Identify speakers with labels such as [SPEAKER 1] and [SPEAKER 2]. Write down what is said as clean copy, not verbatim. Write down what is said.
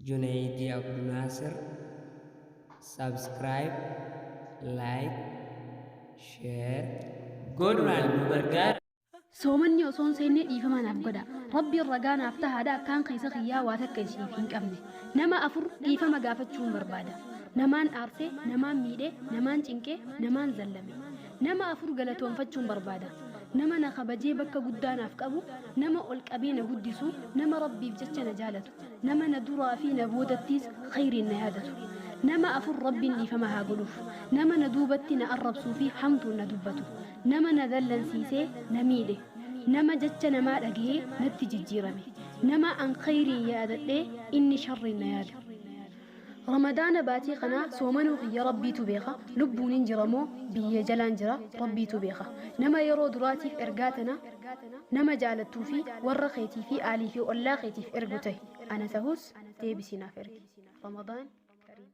[SPEAKER 1] Junaidi Abdul Nasir. Subscribe, like, share, godhan nu gargaara.
[SPEAKER 2] Soomanni osoon seennee dhiifama naaf godha. Rabbiin ragaa naaf tahaadha akkaan keessa kiyyaa waa takka isiif hin qabne. Nama afur dhiifama gaafachuun barbaada. Namaan aarsee, namaan miidhee, namaan cinqee, namaan zallame. Nama afur galatoonfachuun barbaada. Nama na kabajee bakka guddaa naaf qabu, nama ol qabee na guddisu, nama rabbiif jecha na jaalatu, nama na duraa fi na boodattis khayriin na yaadatu. Nama afur rabbiin dhiifama haa godhuuf. Nama na duubatti na arrabsuu fi hamtuun na dubbatu. Nama na dallansiisee na miidhe. Nama jecha namaa dhagahee natti jijjiirame. Nama an khayriin yaadadhee inni sharriin na yaadu. Ramadaana baatii kanaa soomanuu kiyya rabbiitu beeka. Lubbuun hin jiramoo biyya jalaan jira rabbiitu beeka. Nama yeroo duraatiif ergaa tana nama jaalattuu fi warra keetii fi aalii fi ollaa keetiif ergu ta'e. Ana tahus deebisinaaf ergi. Ramadaan Kariim.